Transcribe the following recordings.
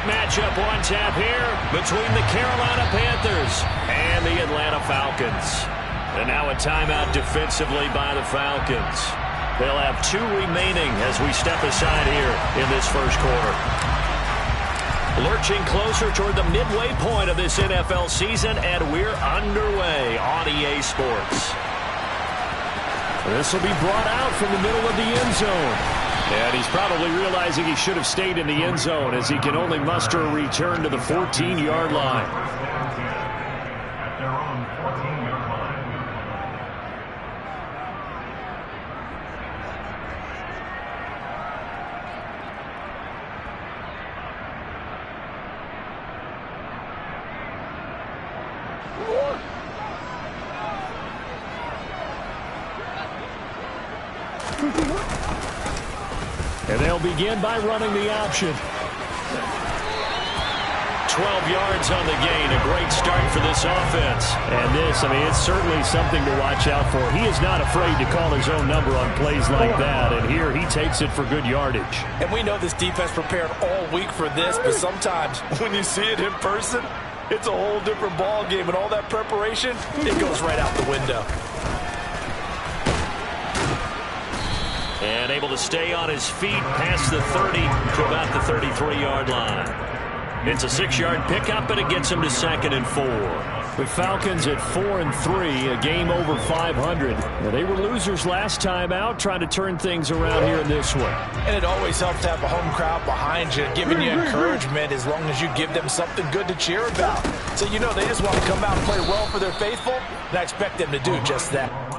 matchup on tap here between the Carolina Panthers and the Atlanta Falcons. And now a timeout defensively by the Falcons. They'll have 2 remaining as we step aside here in this first quarter. Lurching closer toward the midway point of this NFL season, and we're underway on EA Sports. This will be brought out from the middle of the end zone. And he's probably realizing he should have stayed in the end zone as he can only muster a return to the 14-yard line. And they'll begin by running the option. 12 yards on the gain. A great start for this offense. And this, it's certainly something to watch out for. He is not afraid to call his own number on plays like that. And here he takes it for good yardage. And we know this defense prepared all week for this, but sometimes when you see it in person, it's a whole different ball game. And all that preparation, it goes right out the window. And able to stay on his feet past the 30 to about the 33-yard line. It's a 6-yard pickup, and it gets him to 2nd and 4. The Falcons at 4-3, a game over 500. Now, they were losers last time out, trying to turn things around here in this one. And it always helps to have a home crowd behind you, giving you encouragement as long as you give them something good to cheer about. So you know they just want to come out and play well for their faithful, and I expect them to do just that.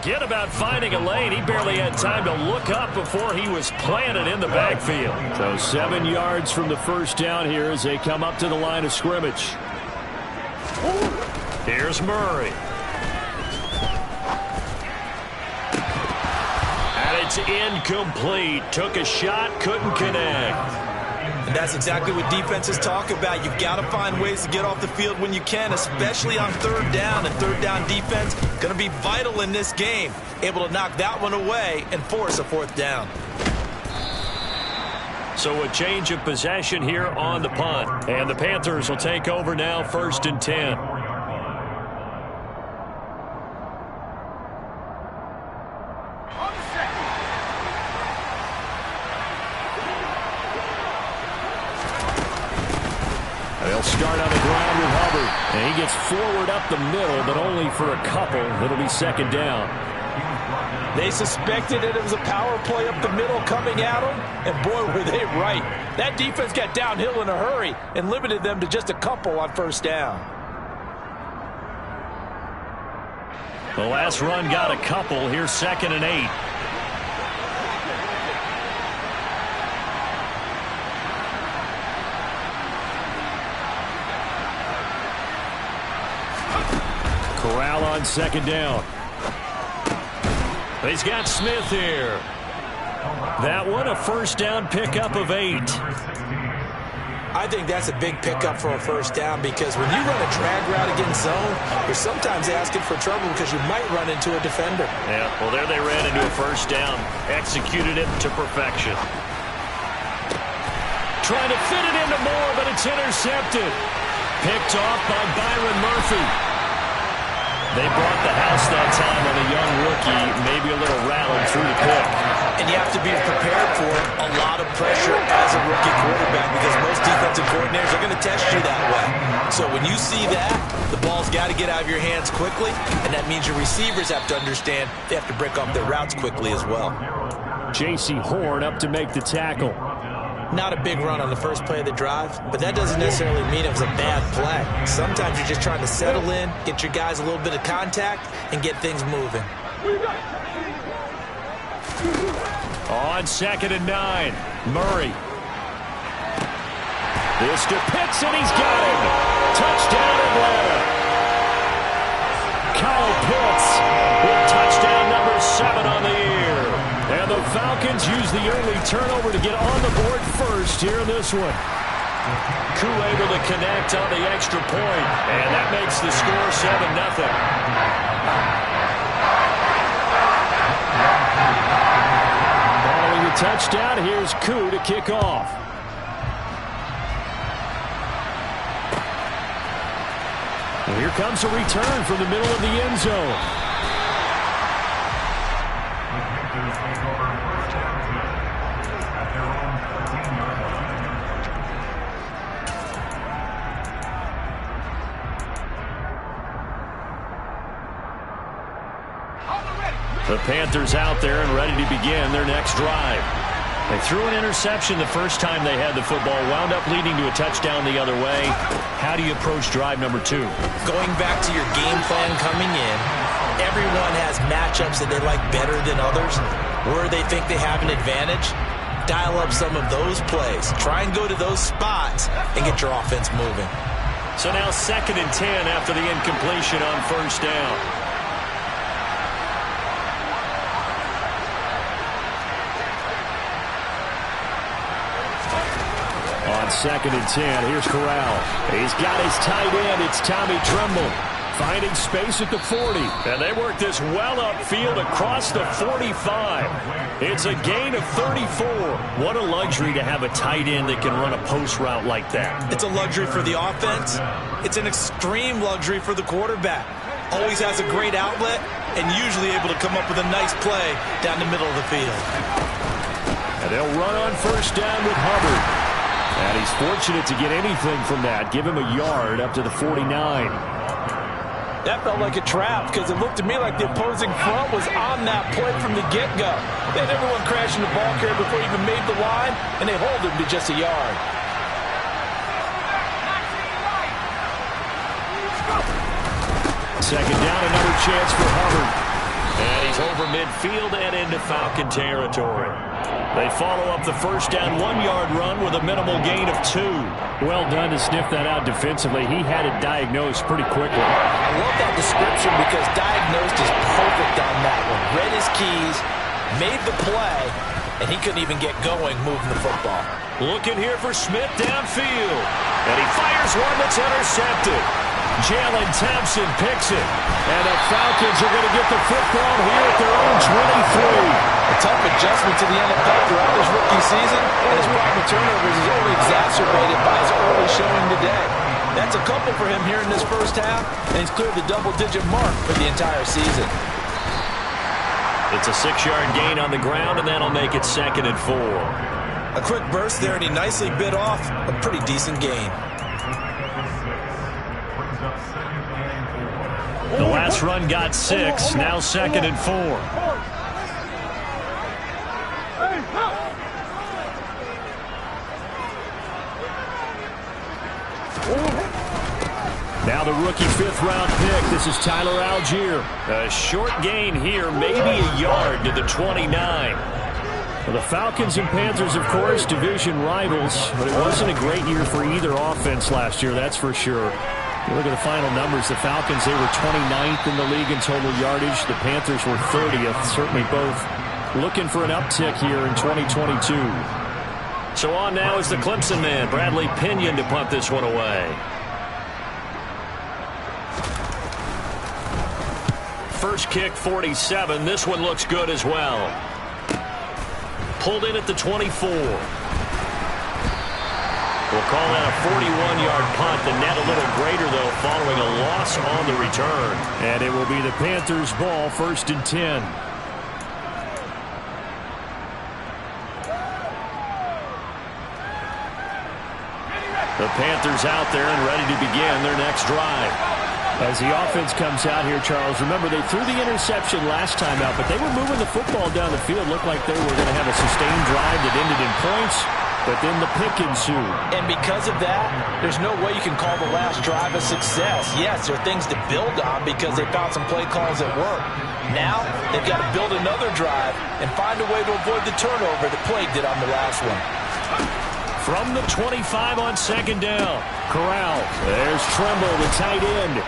Forget about finding a lane. He barely had time to look up before he was planted in the backfield. So 7 yards from the first down here as they come up to the line of scrimmage. Here's Murray. And it's incomplete. Took a shot, couldn't connect. And that's exactly what defenses talk about. You've got to find ways to get off the field when you can, especially on 3rd down. And 3rd down defense going to be vital in this game. Able to knock that one away and force a 4th down. So a change of possession here on the punt. And the Panthers will take over now, 1st and 10. They'll start on the ground with Hubbard. And he gets forward up the middle, but only for a couple. It'll be 2nd down. They suspected that it was a power play up the middle coming at them, and boy, were they right. That defense got downhill in a hurry and limited them to just a couple on 1st down. The last run got a couple. Here's 2nd and 8. Corral on 2nd down. He's got Smith here. That one, a 1st down pickup of 8. I think that's a big pickup for a 1st down because when you run a drag route against zone, you're sometimes asking for trouble because you might run into a defender. Yeah, well, there they ran into a 1st down. Executed it to perfection. Trying to fit it into Moore, but it's intercepted. Picked off by Byron Murphy. They brought the house that time on a young rookie, maybe a little rattled through the pick. And you have to be prepared for a lot of pressure as a rookie quarterback because most defensive coordinators are going to test you that way. So when you see that, the ball's got to get out of your hands quickly, and that means your receivers have to understand they have to break off their routes quickly as well. J.C. Horn up to make the tackle. Not a big run on the first play of the drive, but that doesn't necessarily mean it was a bad play. Sometimes you're just trying to settle in, get your guys a little bit of contact, and get things moving. On 2nd and 9, Murray. This to Pitts, and he's got him. Touchdown, Atlanta. Kyle Pitts with touchdown number 7 on the year. And the Falcons use the early turnover to get on the board first here in this one. Koo able to connect on the extra point, and that makes the score 7-0. Following the touchdown, here's Koo to kick off. And here comes a return from the middle of the end zone. The Panthers out there and ready to begin their next drive. They threw an interception the first time they had the football, wound up leading to a touchdown the other way. How do you approach drive number 2? Going back to your game plan coming in, everyone has matchups that they like better than others, where they think they have an advantage. Dial up some of those plays. Try and go to those spots and get your offense moving. So now 2nd and 10 after the incompletion on first down. On 2nd and 10, here's Corral. He's got his tight end. It's Tommy Tremble. Finding space at the 40. And they work this well upfield across the 45. It's a gain of 34. What a luxury to have a tight end that can run a post route like that. It's a luxury for the offense. It's an extreme luxury for the quarterback. Always has a great outlet and usually able to come up with a nice play down the middle of the field. And they'll run on first down with Hubbard. And he's fortunate to get anything from that. Give him a yard up to the 49. That felt like a trap because it looked to me like the opposing front was on that play from the get-go. They had everyone crashing the ball carrier before he even made the line, and they hold him to just a yard. Second down, another chance for Hubbard. And he's over midfield and into Falcon territory. They follow up the first down 1-yard run with a minimal gain of 2. Well done to sniff that out defensively. He had it diagnosed pretty quickly. I love that description because diagnosed is perfect on that one. Read his keys, made the play, and he couldn't even get going moving the football. Looking here for Smith downfield. And he fires one that's intercepted. Jalen Thompson picks it. And the Falcons are going to get the football here at their own 23. A tough adjustment to the NFL throughout his rookie season, and his problem with turnovers is only exacerbated by his early showing today. That's a couple for him here in this first half, and he's cleared the double-digit mark for the entire season. It's a 6-yard gain on the ground, and that'll make it 2nd and 4. A quick burst there, and he nicely bit off a pretty decent gain. The last run got 6, now 2nd and 4. Now the rookie 5th-round pick. This is Tyler Algier. A short gain here, maybe a yard to the 29. Well, the Falcons and Panthers, of course, division rivals, but it wasn't a great year for either offense last year, that's for sure. You look at the final numbers, the Falcons, they were 29th in the league in total yardage. The Panthers were 30th, certainly both looking for an uptick here in 2022. So on now is the Clemson man, Bradley Pinion, to punt this one away. First kick, 47. This one looks good as well. Pulled in at the 24. We'll call that a 41-yard punt. The net a little greater, though, following a loss on the return. And it will be the Panthers' ball, 1st and 10. The Panthers out there and ready to begin their next drive. As the offense comes out here, Charles, remember they threw the interception last time out, but they were moving the football down the field. Looked like they were going to have a sustained drive that ended in points. but then the pick ensued. And because of that, there's no way you can call the last drive a success. Yes, there are things to build on because they found some play calls that work. Now, they've got to build another drive and find a way to avoid the turnover that Play did on the last one. From the 25 on second down, Corral. There's Tremble, the tight end.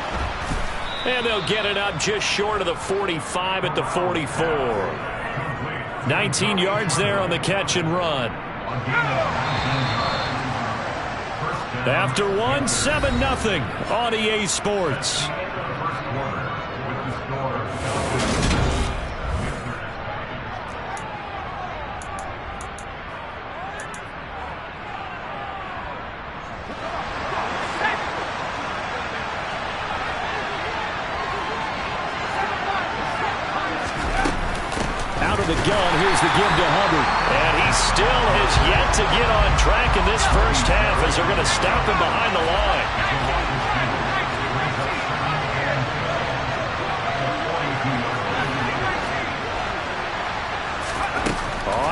And they'll get it up just short of the 45 at the 44. 19 yards there on the catch and run. After one, 7-0 on EA Sports. The gun, here's the give to Hubbard. And he still has yet to get on track in this first half as they're going to stop him behind the line.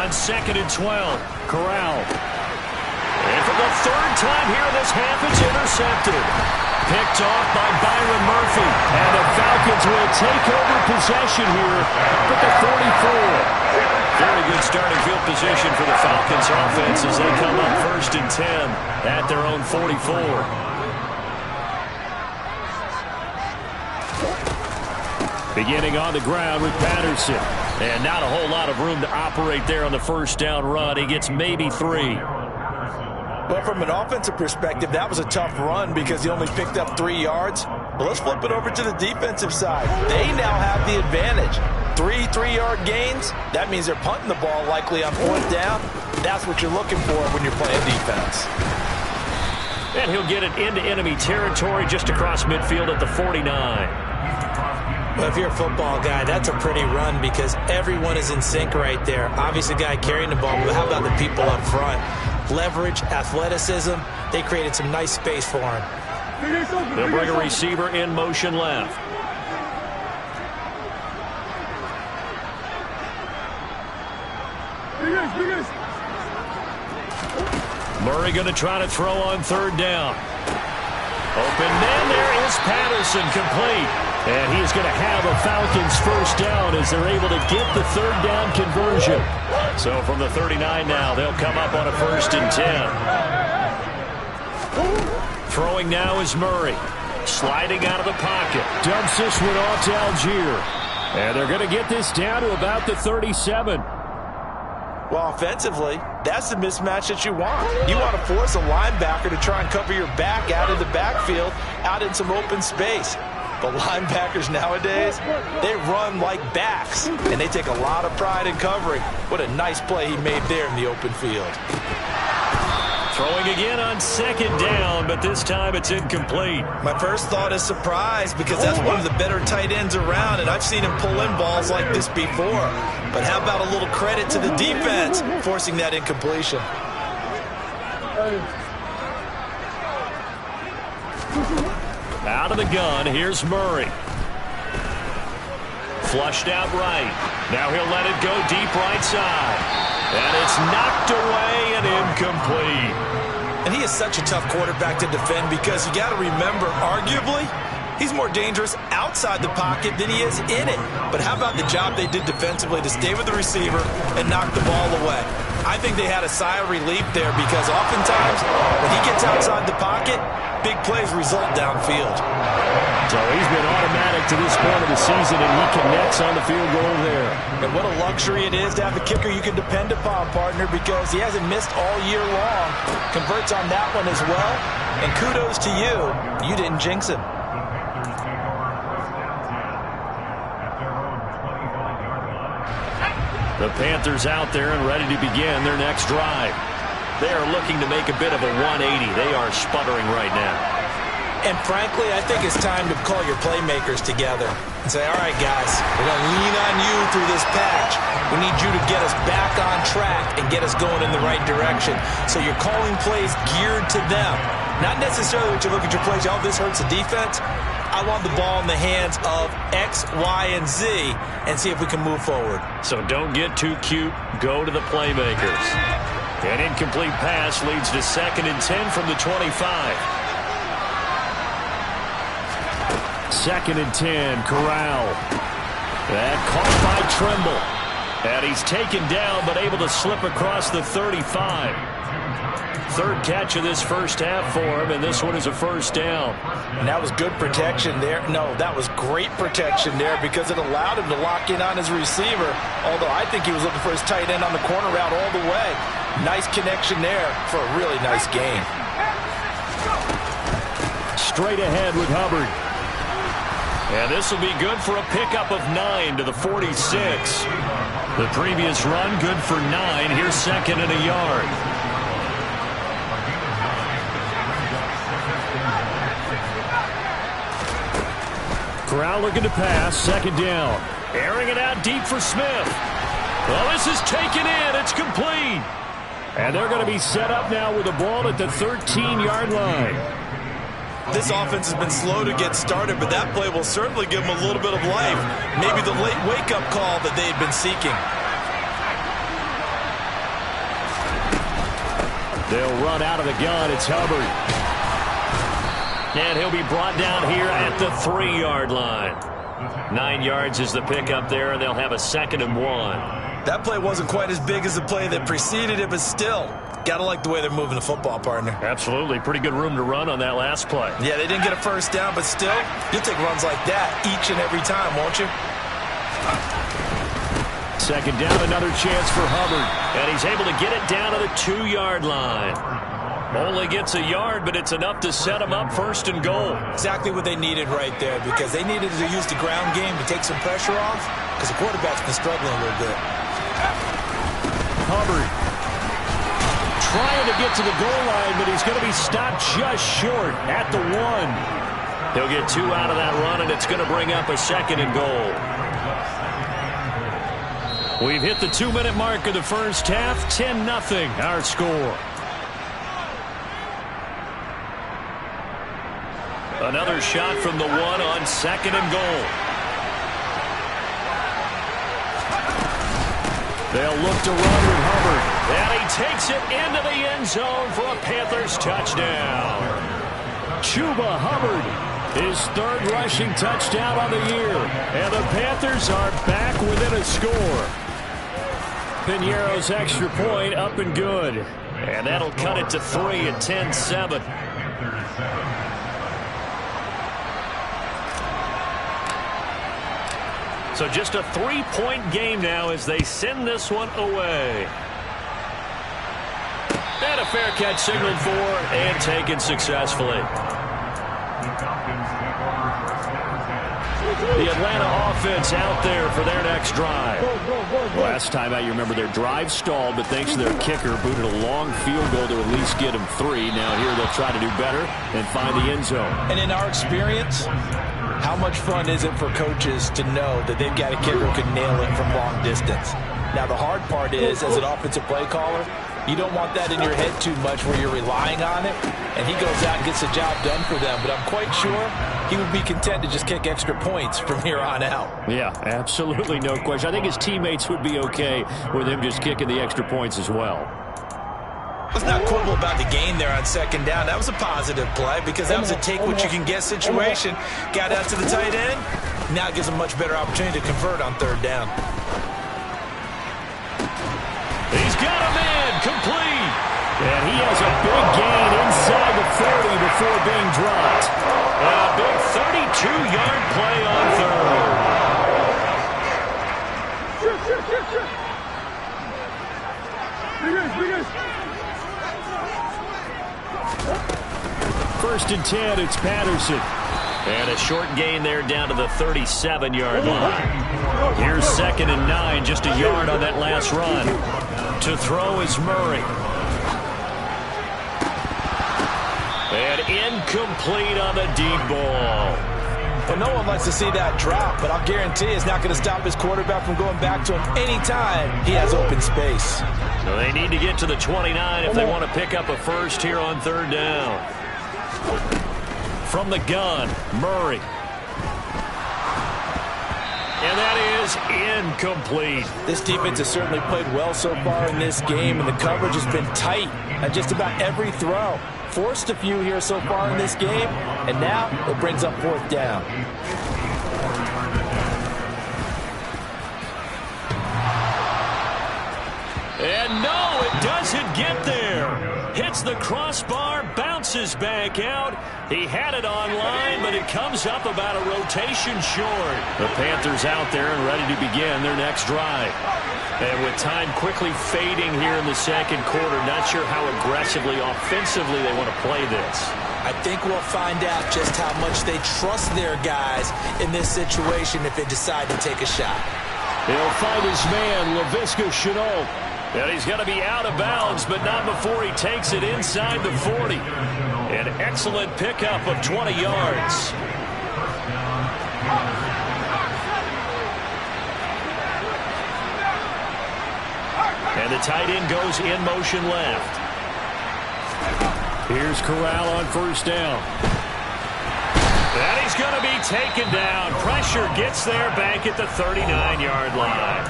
On 2nd and 12, Corral. And for the third time here in this half, it's intercepted. Picked off by Byron Murphy. And the Falcons will take over possession here with the 44. Very good starting field position for the Falcons offense as they come up 1st and 10 at their own 44. Beginning on the ground with Patterson. And not a whole lot of room to operate there on the first down run. He gets maybe 3. But from an offensive perspective, that was a tough run because he only picked up 3 yards. But let's flip it over to the defensive side. They now have the advantage. 3 3-yard gains. That means they're punting the ball likely on 4th down. That's what you're looking for when you're playing defense. And he'll get it into enemy territory just across midfield at the 49. Well, if you're a football guy, that's a pretty run because everyone is in sync right there. Obviously, the guy carrying the ball, but how about the people up front? Leverage, athleticism, they created some nice space for him. They'll bring a receiver in motion left. Murray going to try to throw on 3rd down. Open man, there is Patterson, complete. And he's going to have a Falcons first down as they're able to get the 3rd down conversion. So from the 39 now, they'll come up on a 1st and 10. Throwing now is Murray. Sliding out of the pocket. Dumps this one off to Algier. And they're going to get this down to about the 37. Well, offensively, that's the mismatch that you want. You want to force a linebacker to try and cover your back out in the backfield, out in some open space. But linebackers nowadays, they run like backs, and they take a lot of pride in covering. What a nice play he made there in the open field. Throwing again on 2nd down, but this time it's incomplete. My first thought is surprise because that's one of the better tight ends around, and I've seen him pull in balls like this before. But how about a little credit to the defense forcing that incompletion? Out of the gun, here's Murray. Flushed out right. Now he'll let it go deep right side. And it's knocked away and incomplete. And he is such a tough quarterback to defend because you got to remember, arguably, he's more dangerous outside the pocket than he is in it. But how about the job they did defensively to stay with the receiver and knock the ball away? I think they had a sigh of relief there because oftentimes when he gets outside the pocket, big plays result downfield. So he's been automatic to this point of the season, and he connects on the field goal there. And what a luxury it is to have a kicker you can depend upon, partner, because he hasn't missed all year long. Converts on that one as well. And kudos to you. You didn't jinx him. The Panthers out there and ready to begin their next drive. They are looking to make a bit of a 180. They are sputtering right now. And frankly, I think it's time to call your playmakers together and say, all right, guys, we're going to lean on you through this patch. We need you to get us back on track and get us going in the right direction. So you're calling plays geared to them. Not necessarily what you look at your plays, oh, this hurts the defense. I want the ball in the hands of X, Y, and Z and see if we can move forward. So don't get too cute. Go to the playmakers. An incomplete pass leads to 2nd and 10 from the 25. 2nd and 10, Corral. That caught by Trimble. And he's taken down but able to slip across the 35. 3rd catch of this first half for him, and this one is a first down. And that was good protection there. No, that was great protection there because it allowed him to lock in on his receiver, although I think he was looking for his tight end on the corner route all the way. Nice connection there for a really nice gain. Straight ahead with Hubbard. And this will be good for a pickup of 9 to the 46. The previous run good for 9. Here's 2nd and a yard. Corral looking to pass. 2nd down. Airing it out deep for Smith. Well, this is taken in. It's complete. And they're going to be set up now with the ball at the 13-yard line. This offense has been slow to get started, but that play will certainly give them a little bit of life. Maybe the late wake-up call that they've been seeking. They'll run out of the gun. It's Hubbard. And he'll be brought down here at the 3-yard line. 9 yards is the pickup there, and they'll have a 2nd and 1. That play wasn't quite as big as the play that preceded it, but still, got to like the way they're moving the football, partner. Absolutely. Pretty good room to run on that last play. Yeah, they didn't get a first down, but still, you'll take runs like that each and every time, won't you? 2nd down, another chance for Hubbard. And he's able to get it down to the 2-yard line. Only gets a yard, but it's enough to set him up 1st and goal. Exactly what they needed right there, because they needed to use the ground game to take some pressure off, because the quarterback's been struggling a little bit. Hubbard trying to get to the goal line, but he's going to be stopped just short at the 1. He'll get 2 out of that run, and it's going to bring up a 2nd and goal. We've hit the 2-minute mark of the first half. 10-0 our score. Another shot from the 1 on 2nd and goal. They'll look to run with Hubbard. And he takes it into the end zone for a Panthers touchdown. Chuba Hubbard, his 3rd rushing touchdown on the year. And the Panthers are back within a score. Piñeiro's extra point up and good. And that'll cut it to 3 at 10-7. So just a 3-point game now as they send this one away. And a fair catch signaled for and taken successfully. The Atlanta offense out there for their next drive. Last time out, you remember their drive stalled, but thanks to their kicker, booted a long field goal to at least get them 3. Now here they'll try to do better and find the end zone. And in our experience, how much fun is it for coaches to know that they've got a kicker who can nail it from long distance? Now, the hard part is, as an offensive play caller, you don't want that in your head too much where you're relying on it, and he goes out and gets the job done for them. But I'm quite sure he would be content to just kick extra points from here on out. Yeah, absolutely no question. I think his teammates would be okay with him just kicking the extra points as well. Let's not quibble about the gain there on 2nd down. That was a positive play because that was a take-what-you-can-get situation. Got out to the tight end. Now it gives him much better opportunity to convert on 3rd down. He's got him in, complete. And he has a big gain inside the 40 before being dropped. And a big 32-yard play on 3rd. 1st and 10, it's Patterson. And a short gain there down to the 37-yard line. Here's 2nd and 9, just a yard on that last run. To throw is Murray. And incomplete on the deep ball. Well, no one likes to see that drop, but I'll guarantee it's not going to stop his quarterback from going back to him anytime he has open space. So they need to get to the 29 if they want to pick up a first here on 3rd down. From the gun, Murray. And that is incomplete. This defense has certainly played well so far in this game, and the coverage has been tight at just about every throw. Forced a few here so far in this game, and now it brings up 4th down. And no, it doesn't get there. Hits the crossbar, bounces back out. He had it online, but it comes up about a rotation short. The Panthers out there and ready to begin their next drive. And with time quickly fading here in the second quarter, not sure how aggressively, offensively they want to play this. I think we'll find out just how much they trust their guys in this situation if they decide to take a shot. He'll find his man, Laviska Shenault. And he's going to be out of bounds, but not before he takes it inside the 40. An excellent pickup of 20 yards. And the tight end goes in motion left. Here's Corral on 1st down. And he's going to be taken down. Pressure gets there back at the 39-yard line.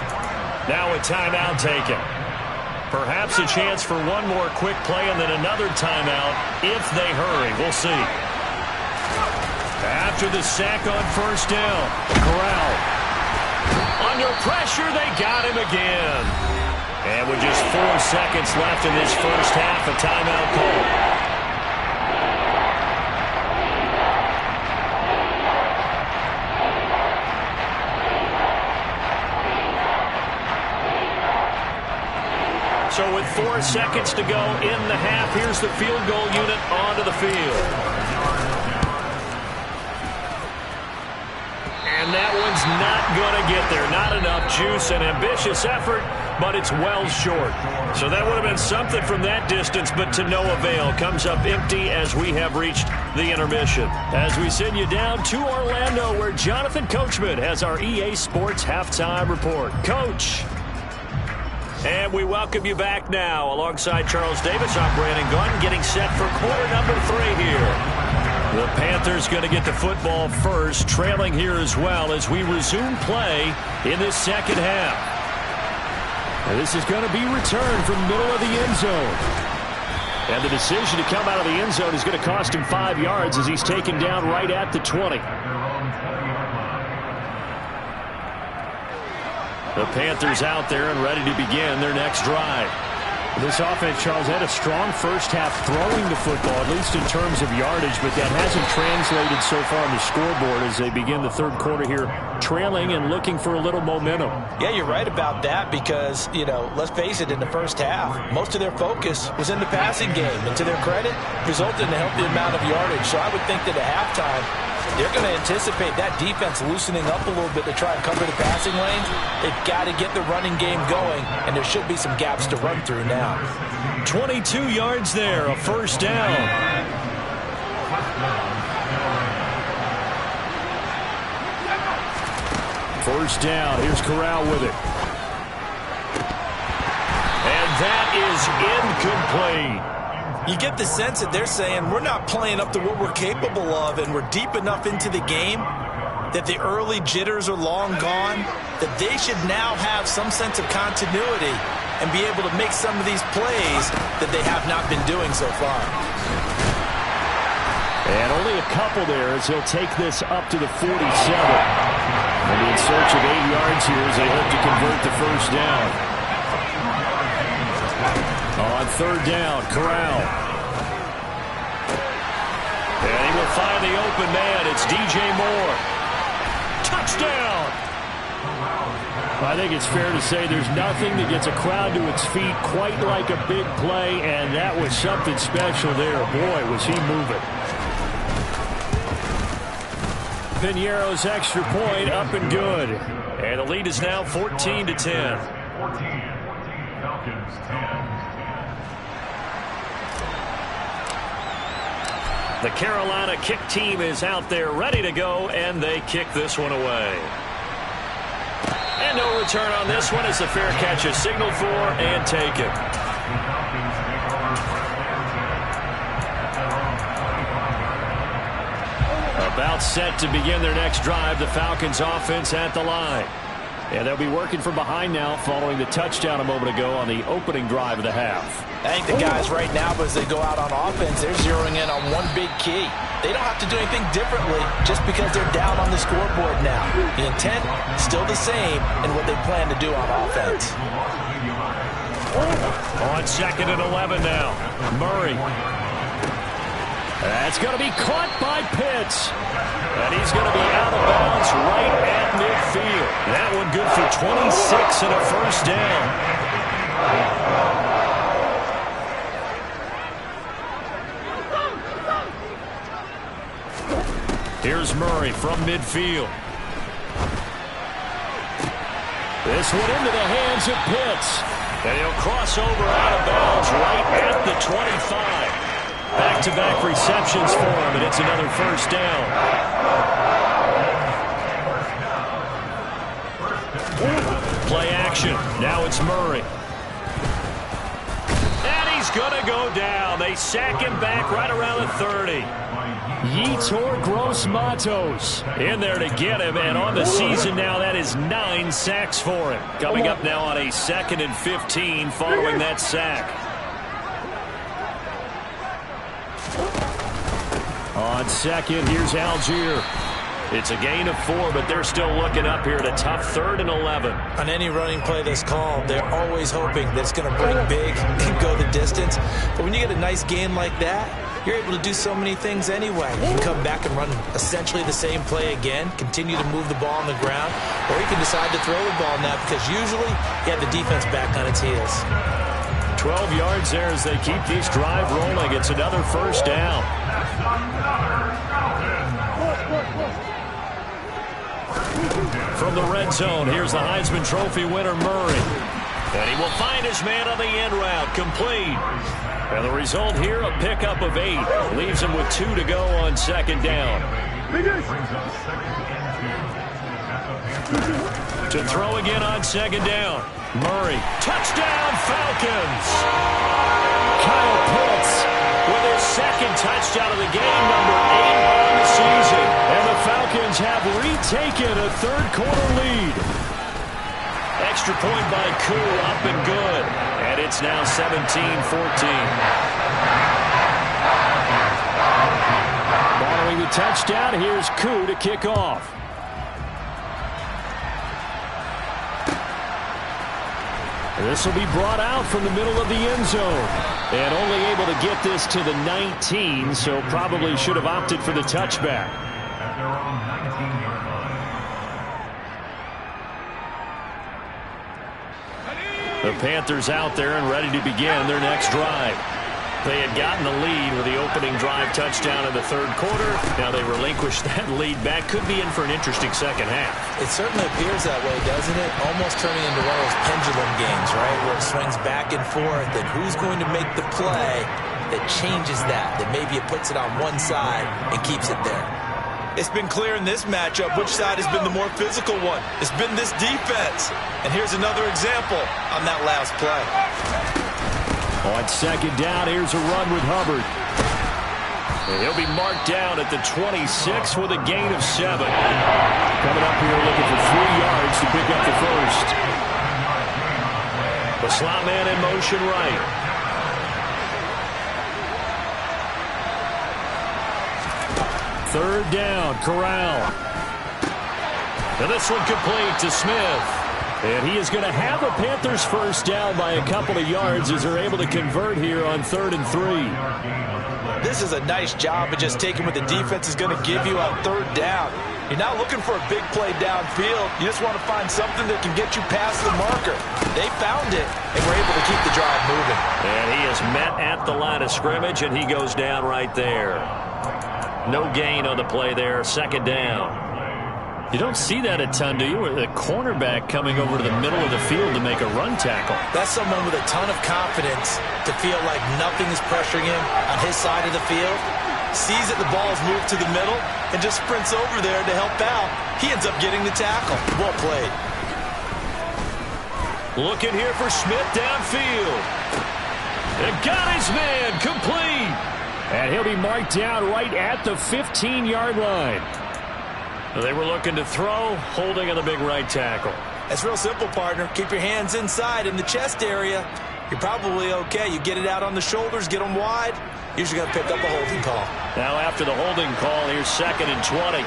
Now a timeout taken. Perhaps a chance for one more quick play and then another timeout if they hurry. We'll see. After the sack on 1st down, Corral. Under pressure, they got him again. And with just 4 seconds left in this first half, a timeout call. So with 4 seconds to go in the half, here's the field goal unit onto the field. And that one's not going to get there. Not enough juice, an ambitious effort, but it's well short. So that would have been something from that distance, but to no avail. Comes up empty as we have reached the intermission. As we send you down to Orlando, where Jonathan Coachman has our EA Sports Halftime Report. Coach. And we welcome you back now. Alongside Charles Davis, I'm Brandon Gaudin, getting set for quarter number 3 here. The Panthers going to get the football first, trailing here as well as we resume play in this second half. And this is going to be returned from the middle of the end zone. And the decision to come out of the end zone is going to cost him 5 yards as he's taken down right at the 20. The Panthers out there and ready to begin their next drive. This offense, Charles, had a strong first half throwing the football, at least in terms of yardage, but that hasn't translated so far on the scoreboard as they begin the third quarter here, trailing and looking for a little momentum. Yeah, you're right about that because, let's face it, in the first half, most of their focus was in the passing game, and to their credit, resulted in a healthy amount of yardage. So I would think that at halftime, they're going to anticipate that defense loosening up a little bit to try and cover the passing lanes. They've got to get the running game going, and there should be some gaps to run through now. 22 yards there, a first down. First down, here's Corral with it. And that is incomplete. You get the sense that they're saying we're not playing up to what we're capable of, and we're deep enough into the game that the early jitters are long gone, that they should now have some sense of continuity and be able to make some of these plays that they have not been doing so far. And only a couple there as he'll take this up to the 47. And in search of 8 yards here as they hope to convert the first down. On third down, Corral. And he will find the open man. It's DJ Moore. Touchdown! I think it's fair to say there's nothing that gets a crowd to its feet quite like a big play, and that was something special there. Boy, was he moving. Piñeiro's extra point up and good. And the lead is now 14-10. 14, Falcons 10. The Carolina kick team is out there ready to go, and they kick this one away. And no return on this one as the fair catch is signaled for and taken. A About set to begin their next drive, the Falcons offense at the line. And they'll be working from behind now following the touchdown a moment ago on the opening drive of the half. I think the guys right now, as they go out on offense, they're zeroing in on one big key. They don't have to do anything differently just because they're down on the scoreboard now. The intent still the same in what they plan to do on offense. On 2nd and 11 now. Murray. That's going to be caught by Pitts. And he's going to be out of bounds right at midfield. That one good for 26 and a first down. Here's Murray from midfield. This one into the hands of Pitts. And he'll cross over out of bounds right at the 25. Back-to-back receptions for him, and it's another first down. Play action. Now it's Murray. And he's going to go down. They sack him back right around the 30. Yetur Gross-Matos in there to get him, and on the season now, that is 9 sacks for him. Coming up now on a 2nd and 15 following that sack. On second, here's Algier. It's a gain of 4, but they're still looking up here at a tough 3rd and 11. On any running play that's called, they're always hoping that it's going to break big and go the distance. But when you get a nice gain like that, you're able to do so many things anyway. You can come back and run essentially the same play again, continue to move the ball on the ground, or you can decide to throw the ball now because usually you have the defense back on its heels. 12 yards there as they keep this drive rolling. It's another first down. From the red zone, here's the Heisman Trophy winner, Murray. And he will find his man on the end route, complete. And the result here, a pickup of 8. Leaves him with 2 to go on 2nd down. To throw again on 2nd down. Murray, touchdown Falcons! Kyle Pitts with his 2nd touchdown of the game, number 8 on the season. And the Falcons have retaken a 3rd quarter lead. Extra point by Koo, up and good. And it's now 17-14. Following the touchdown, here's Koo to kick off. This will be brought out from the middle of the end zone. And only able to get this to the 19, so probably should have opted for the touchback. The Panthers out there and ready to begin their next drive. They had gotten the lead with the opening drive touchdown in the 3rd quarter. Now they relinquished that lead back. Could be in for an interesting second half. It certainly appears that way, doesn't it? Almost turning into one of those pendulum games, right? Where it swings back and forth. And who's going to make the play that changes that? That maybe it puts it on one side and keeps it there. It's been clear in this matchup which side has been the more physical one. It's been this defense. And here's another example on that last play. On 2nd down, here's a run with Hubbard. And he'll be marked down at the 26 with a gain of 7. Coming up here looking for 3 yards to pick up the first. The slot man in motion right. Third down, Corral. And this one complete to Smith. And he is going to have the Panthers first down by a couple of yards as they're able to convert here on 3rd and 3. This is a nice job of just taking what the defense is going to give you on 3rd down. You're not looking for a big play downfield. You just want to find something that can get you past the marker. They found it, and were able to keep the drive moving. And he is met at the line of scrimmage, and he goes down right there. No gain on the play there, 2nd down. You don't see that a ton, do you? The cornerback coming over to the middle of the field to make a run tackle. That's someone with a ton of confidence to feel like nothing is pressuring him on his side of the field. Sees that the ball is moved to the middle and just sprints over there to help out. He ends up getting the tackle. Well played. Looking here for Smith downfield. And got his man complete. And he'll be marked down right at the 15-yard line. They were looking to throw, holding on the big right tackle. It's real simple, partner. Keep your hands inside in the chest area. You're probably okay. You get it out on the shoulders, get them wide. Usually got to pick up a holding call. Now after the holding call, here's 2nd and 20.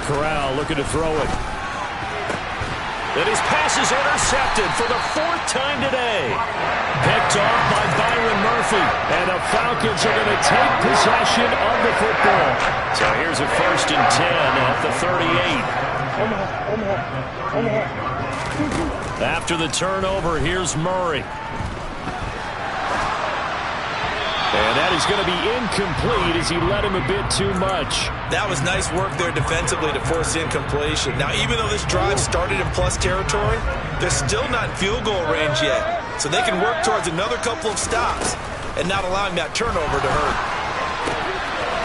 Corral looking to throw it. And his pass is intercepted for the 4th time today. Picked off by Byron Murphy. And the Falcons are going to take possession of the football. So here's a 1st and 10 at the 38. After the turnover, here's Murray. And that is going to be incomplete as he led him a bit too much. That was nice work there defensively to force incompletion. Now, even though this drive started in plus territory, they're still not in field goal range yet. So they can work towards another couple of stops and not allowing that turnover to hurt.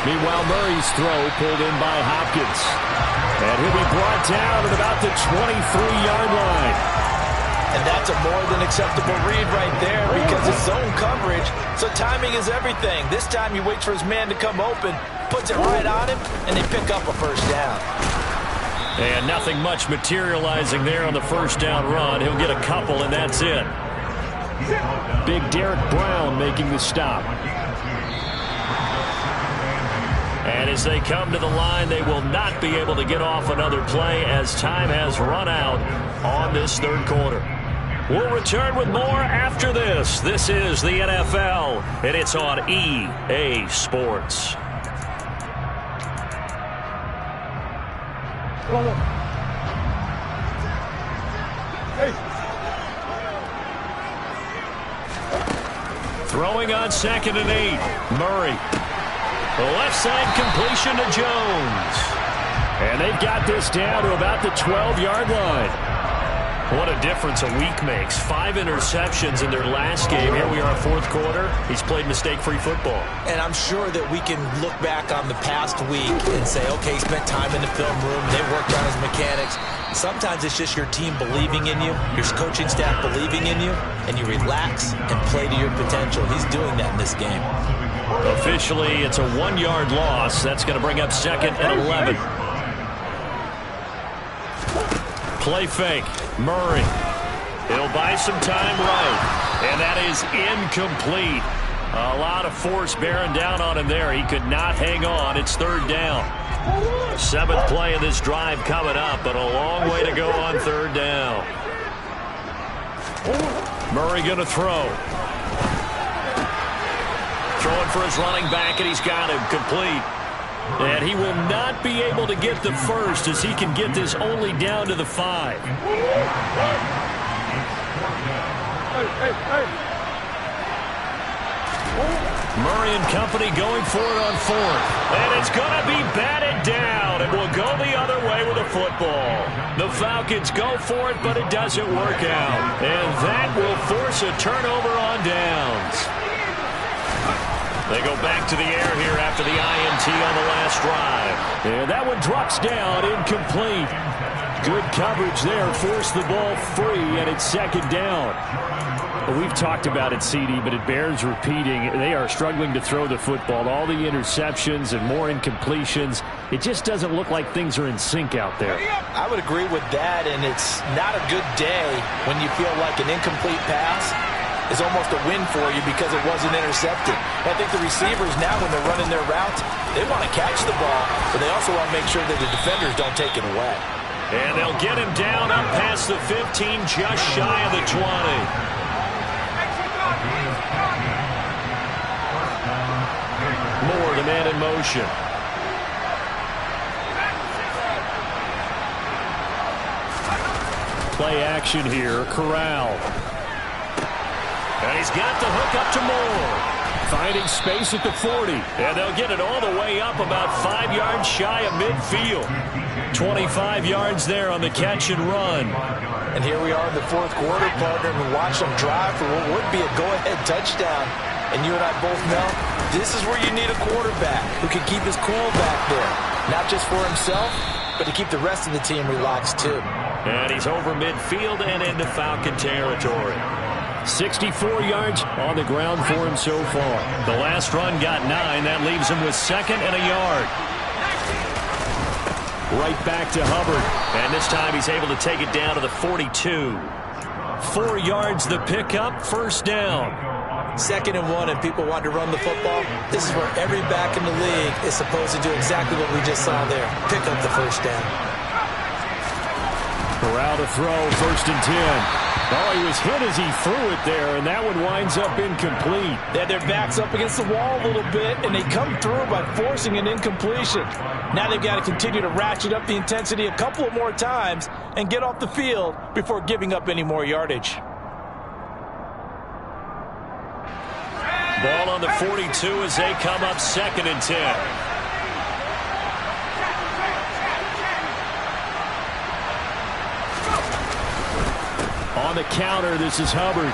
Meanwhile, Murray's throw pulled in by Hopkins. And he'll be brought down at about the 23-yard line. And that's a more than acceptable read right there because it's zone coverage, so timing is everything. This time he waits for his man to come open, puts it right on him, and they pick up a 1st down. And nothing much materializing there on the 1st down run. He'll get a couple, and that's it. Big Derek Brown making the stop. And as they come to the line, they will not be able to get off another play as time has run out on this 3rd quarter. We'll return with more after this. This is the NFL, and it's on EA Sports. Throwing on 2nd and 8. Murray. The left side completion to Jones. And they've got this down to about the 12-yard line. What a difference a week makes. 5 interceptions in their last game. Here we are, 4th quarter. He's played mistake-free football. And I'm sure that we can look back on the past week and say, okay, he spent time in the film room. They worked on his mechanics. Sometimes it's just your team believing in you, your coaching staff believing in you, and you relax and play to your potential. He's doing that in this game. Officially, it's a 1-yard loss. That's going to bring up 2nd and 11. Play fake. Murray. He'll buy some time right. And that is incomplete. A lot of force bearing down on him there. He could not hang on. It's 3rd down. 7th play of this drive coming up, but a long way to go on 3rd down. Murray going to throw. Throwing for his running back, and he's got him complete. And he will not be able to get the 1st as he can get this only down to the 5. Murray and company going for it on 4th. And it's going to be batted down. And will go the other way with the football. The Falcons go for it, but it doesn't work out. And that will force a turnover on downs. They go back to the air here after the INT on the last drive. And that one drops down, incomplete. Good coverage there, forced the ball free, and it's 2nd down. Well, we've talked about it, CD, but it bears repeating. They are struggling to throw the football. All the interceptions and more incompletions. It just doesn't look like things are in sync out there. I would agree with that, and it's not a good day when you feel like an incomplete pass is almost a win for you because it wasn't intercepted. I think the receivers now, when they're running their routes, they want to catch the ball, but they also want to make sure that the defenders don't take it away. And they'll get him down up past the 15, just shy of the 20. Moore, the man in motion. Play action here, Corral. And he's got the hook up to Moore. Finding space at the 40. And they'll get it all the way up about 5 yards shy of midfield. 25 yards there on the catch and run. And here we are in the 4th quarter, partner, and watch them drive for what would be a go-ahead touchdown. And you and I both know this is where you need a quarterback who can keep his cool back there. Not just for himself, but to keep the rest of the team relaxed too. And he's over midfield and into Falcon territory. 64 yards on the ground for him so far. The last run got 9. That leaves him with 2nd and a yard. Right back to Hubbard. And this time he's able to take it down to the 42. 4 yards the pickup, first down. 2nd and 1 and people want to run the football. This is where every back in the league is supposed to do exactly what we just saw there. Pick up the first down. Corral to throw, 1st and 10. Oh, he was hit as he threw it there, and that one winds up incomplete. They had their backs up against the wall a little bit, and they come through by forcing an incompletion. Now they've got to continue to ratchet up the intensity a couple of more times and get off the field before giving up any more yardage. Ball on the 42 as they come up 2nd and 10. On the counter, this is Hubbard.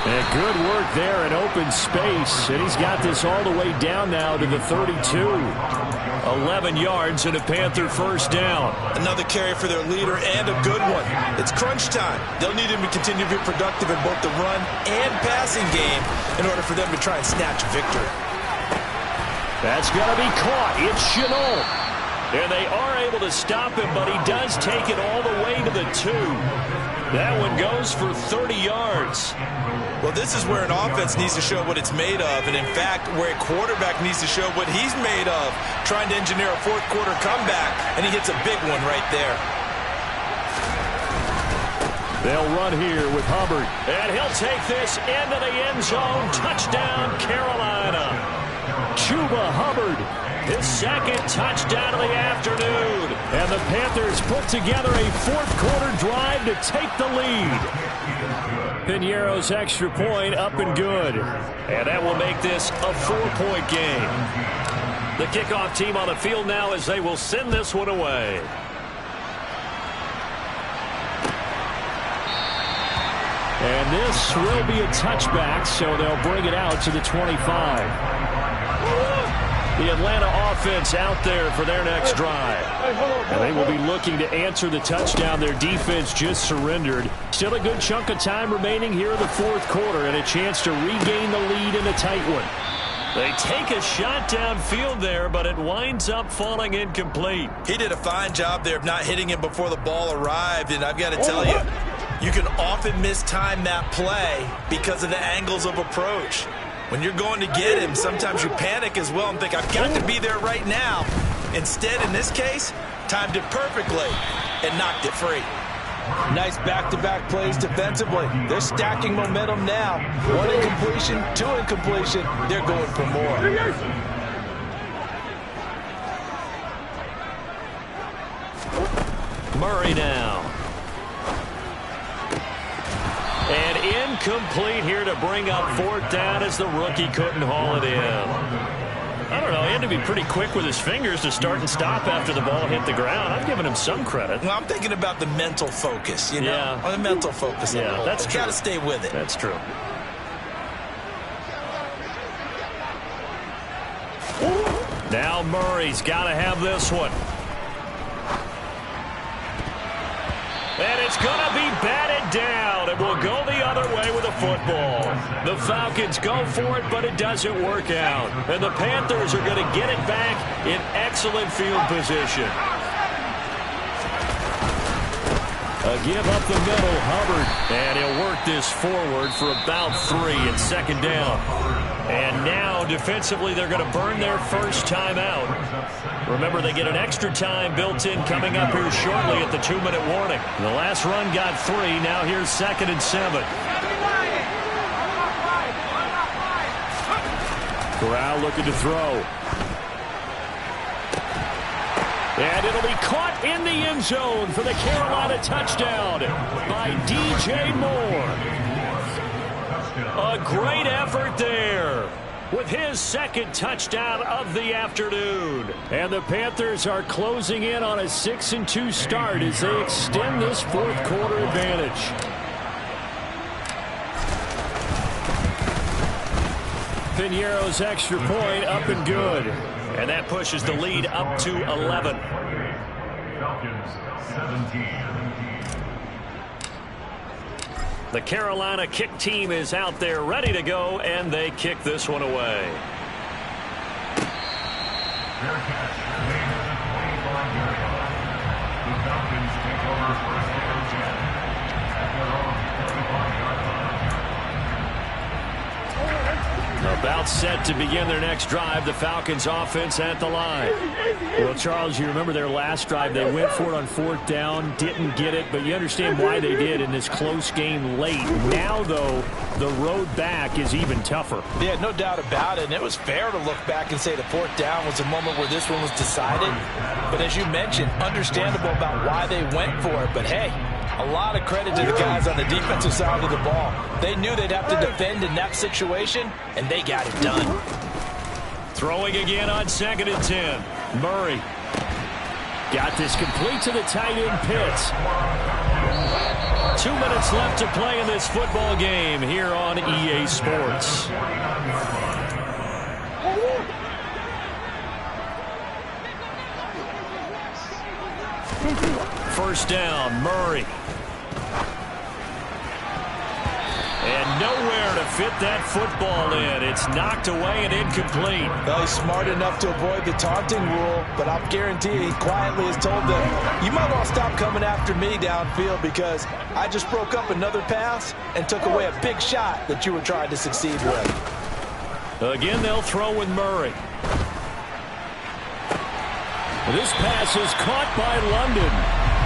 And good work there in open space. And he's got this all the way down now to the 32. 11 yards and a Panther first down. Another carry for their leader and a good one. It's crunch time. They'll need him to continue to be productive in both the run and passing game in order for them to try and snatch a victory. That's going to be caught. It's Shenault. And they are able to stop him, but he does take it all the way to the 2. That one goes for 30 yards. Well, this is where an offense needs to show what it's made of, and in fact, where a quarterback needs to show what he's made of, trying to engineer a fourth-quarter comeback, and he hits a big one right there. They'll run here with Hubbard. And he'll take this into the end zone. Touchdown, Carolina. Chuba Hubbard. His 2nd touchdown of the afternoon. And the Panthers put together a fourth-quarter drive to take the lead. Piñeiro's extra point up and good. And that will make this a 4-point game. The kickoff team on the field now as they will send this one away. And this will be a touchback, so they'll bring it out to the 25. The Atlanta offense out there for their next drive. And they will be looking to answer the touchdown their defense just surrendered. Still a good chunk of time remaining here in the fourth quarter and a chance to regain the lead in a tight one. They take a shot downfield there, but it winds up falling incomplete. He did a fine job there of not hitting him before the ball arrived, and I've got to tell you, you can often mistime that play because of the angles of approach. When you're going to get him, sometimes you panic as well and think, I've got to be there right now. Instead, in this case, timed it perfectly and knocked it free. Nice back-to-back plays defensively. They're stacking momentum now. 1 incompletion, 2 incompletion. They're going for more. Murray now. And incomplete here to bring up 4th down as the rookie couldn't haul it in. I don't know, he had to be pretty quick with his fingers to start and stop after the ball hit the ground. I'm giving him some credit. Well, I'm thinking about the mental focus, you know? Yeah. Or the mental focus. Yeah, that's true. Got to stay with it. That's true. Now Murray's got to have this one. And it's going to be batted down. It will go the other way with the football. The Falcons go for it, but it doesn't work out. And the Panthers are going to get it back in excellent field position. A give up the middle, Hubbard. And he'll work this forward for about 3 at 2nd down. And now, defensively, they're going to burn their first timeout. Remember, they get an extra time built in coming up here shortly at the 2-minute warning. The last run got 3. Now here's 2nd and 7. Corral looking to throw. And it'll be caught in the end zone for the Carolina touchdown by DJ Moore. A great effort there with his 2nd touchdown of the afternoon. And the Panthers are closing in on a 6-2 start as they extend this fourth quarter advantage. Piñeiro's extra point up and good. And that pushes the lead up to 11. Falcons 17. The Carolina kick team is out there ready to go, and they kick this one away. Fair catch. Made at the 25-yard line. The Falcons take over first and 10 at their own 35-yard line. About set to begin their next drive. The Falcons offense at the line. Well, Charles, you remember their last drive. They went for it on 4th down, didn't get it, but you understand why they did in this close game late. Now, though, the road back is even tougher. Yeah, no doubt about it. And it was fair to look back and say the 4th down was the moment where this one was decided. But as you mentioned, understandable about why they went for it. But, hey, a lot of credit to the guys on the defensive side of the ball. They knew they'd have to defend in that situation, and they got it done. Throwing again on 2nd and 10. Murray got this complete to the tight end, Pitts. 2 minutes left to play in this football game here on EA Sports. First down, Murray. And nowhere to fit that football in. It's knocked away and incomplete. Well, he's smart enough to avoid the taunting rule, but I'll guarantee he quietly has told them, you might well stop coming after me downfield because I just broke up another pass and took away a big shot that you were trying to succeed with. Again, they'll throw with Murray. This pass is caught by London.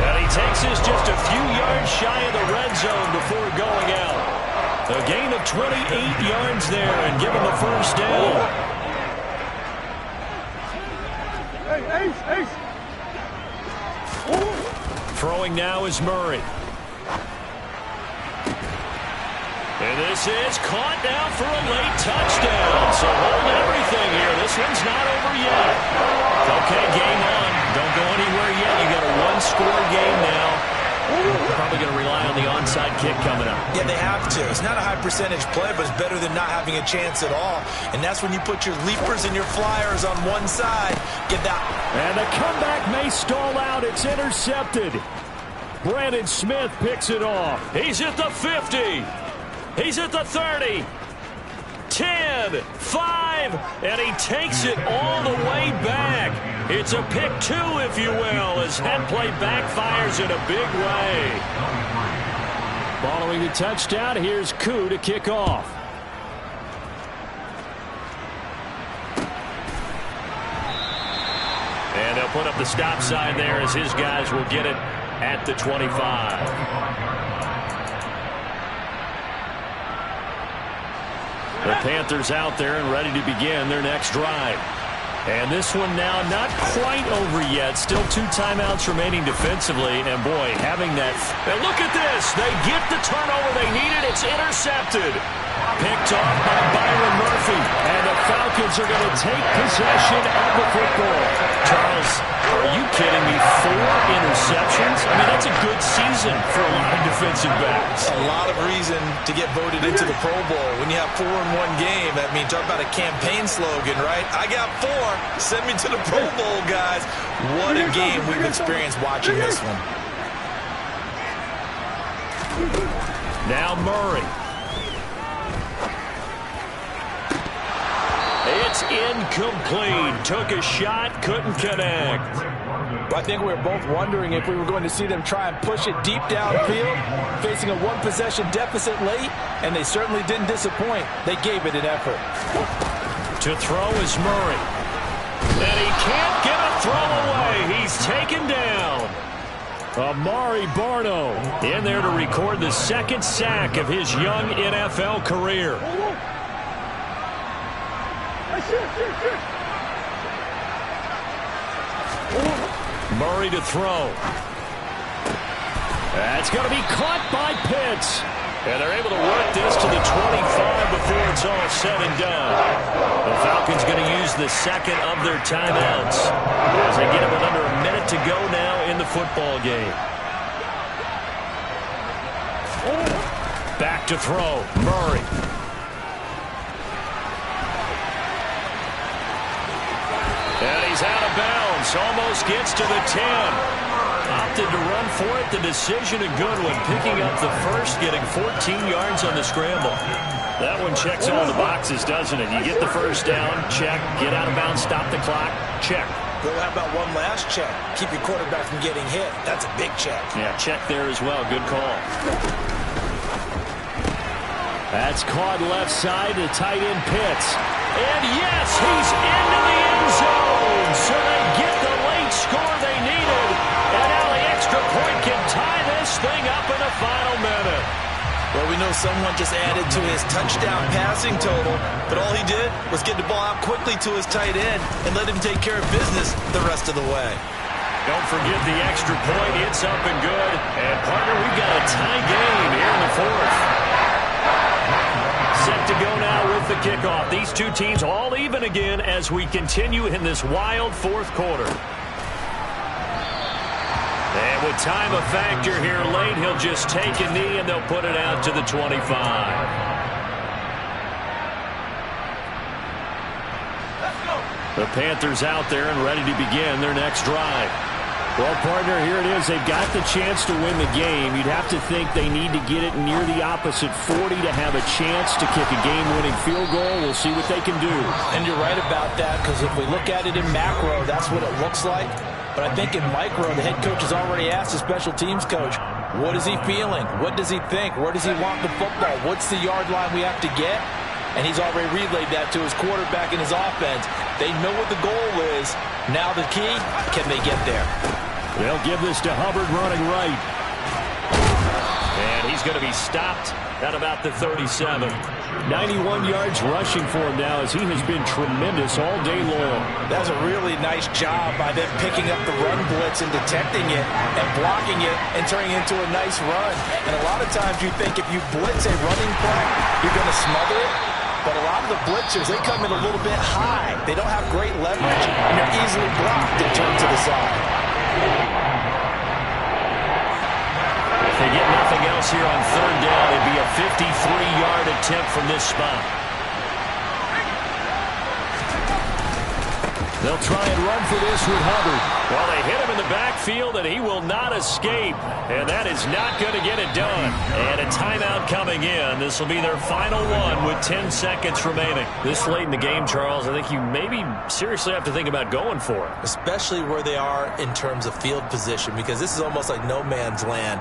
And he takes this just a few yards shy of the red zone before going out. A gain of 28 yards there and given the first down. Throwing now is Murray. And this is caught now for a late touchdown. So hold everything here. This one's not over yet. Okay, game on. Don't go anywhere yet. You got a one-score game now. Probably going to rely on the onside kick coming up. Yeah, they have to. It's not a high percentage play, but it's better than not having a chance at all. And that's when you put your leapers and your flyers on one side. Get that. And the comeback may stall out. It's intercepted. Brandon Smith picks it off. He's at the 50. He's at the 30. 10, 5, and he takes it all the way back. It's a pick 2, if you will, as that play backfires in a big way. Following the touchdown, here's Koo to kick off. And they'll put up the stop sign there as his guys will get it at the 25. The Panthers out there and ready to begin their next drive. And this one now not quite over yet. Still 2 timeouts remaining defensively. And, boy, having that. And look at this. They get the turnover they needed. It's intercepted. Picked off by Byron Murphy. And the Falcons are going to take possession of the football. Charles, are you kidding me? 4 interceptions? I mean, that's a good season for a lot of defensive backs. A lot of reason to get voted into the Pro Bowl. When you have 4 in one game, I mean, talk about a campaign slogan, right? I got 4. Send me to the Pro Bowl, guys. What a game we've experienced watching this one. Now Murray. It's incomplete. Took a shot, couldn't connect. I think we were both wondering if we were going to see them try and push it deep downfield, facing a 1-possession deficit late, and they certainly didn't disappoint. They gave it an effort. To throw is Murray. And he can't get a throw away. He's taken down. Amari Barno in there to record the 2nd sack of his young NFL career. Murray to throw. That's going to be caught by Pitts. And they're able to work this to the 25 before it's all said and done. The Falcons going to use the 2nd of their timeouts as they get it with under a minute to go now in the football game. Back to throw. Murray. And he's out of bounds. Almost gets to the 10. Opted to run for it. The decision a good one. Picking up the first, getting 14 yards on the scramble. That one checks all the boxes, doesn't it? You get the first down, check. Get out of bounds, stop the clock, check. Well, how about one last check? Keep your quarterback from getting hit. That's a big check. Yeah, check there as well. Good call. That's caught left side to tight end Pitts. And yes, he's into the end zone. So they get the late score they needed. And now the extra point can tie this thing up in the final minute. Well, we know someone just added to his touchdown passing total, but all he did was get the ball out quickly to his tight end and let him take care of business the rest of the way. Don't forget the extra point. It's up and good. And, partner, we've got a tie game here in the fourth. Set to go now with the kickoff. These two teams all even again as we continue in this wild fourth quarter. And with time a factor here late, he'll just take a knee and they'll put it out to the 25. The Panthers out there and ready to begin their next drive. Well, partner, here it is. They've got the chance to win the game. You'd have to think they need to get it near the opposite 40 to have a chance to kick a game-winning field goal. We'll see what they can do. And you're right about that, because if we look at it in macro, that's what it looks like. But I think in micro, the head coach has already asked the special teams coach, what is he feeling? What does he think? Where does he want the football? What's the yard line we have to get? And he's already relayed that to his quarterback and his offense. They know what the goal is. Now the key, can they get there? They'll give this to Hubbard running right. And he's going to be stopped at about the 37. 91 yards rushing for him now as he has been tremendous all day long. That's a really nice job by them picking up the run blitz and detecting it and blocking it and turning it into a nice run. And a lot of times you think if you blitz a running play, you're going to smother it. But a lot of the blitzers, they come in a little bit high. They don't have great leverage, and they're easily blocked and turned to the side. If they get nothing else here on third down, it'd be a 53-yard attempt from this spot. They'll try and run for this with Hubbard. Well, they hit him in the backfield, and he will not escape. And that is not going to get it done. And a timeout coming in. This will be their final one with 10 seconds remaining. This late in the game, Charles, I think you maybe seriously have to think about going for it. Especially where they are in terms of field position, because this is almost like no man's land.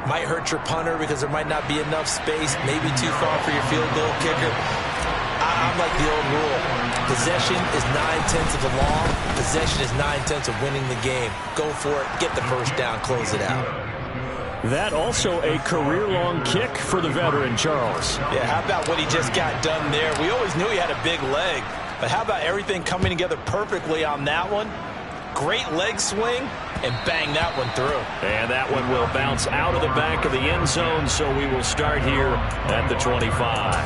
Might hurt your punter because there might not be enough space, maybe too far for your field goal kicker. I'm like the old rule. Possession is 9/10 of the law. Possession is 9/10 of winning the game. Go for it. Get the first down. Close it out. That also a career-long kick for the veteran, Charles. Yeah, how about what he just got done there? We always knew he had a big leg, but how about everything coming together perfectly on that one? Great leg swing, and bang that one through. And that one will bounce out of the back of the end zone, so we will start here at the 25.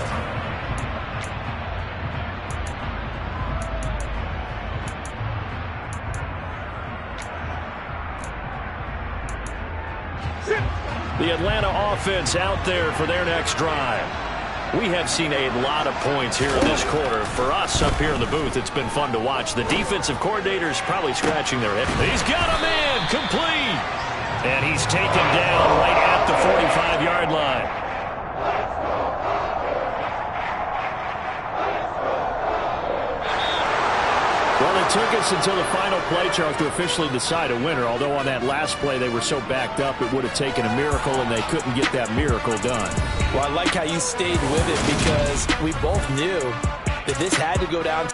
The Atlanta offense out there for their next drive. We have seen a lot of points here in this quarter. For us up here in the booth, it's been fun to watch. The defensive coordinators probably scratching their head. He's got a man complete. And he's taken down right at the 45-yard line. Well, it took us until the final play, Charles, to officially decide a winner. Although on that last play they were so backed up, it would have taken a miracle, and they couldn't get that miracle done. Well, I like how you stayed with it, because we both knew that this had to go down.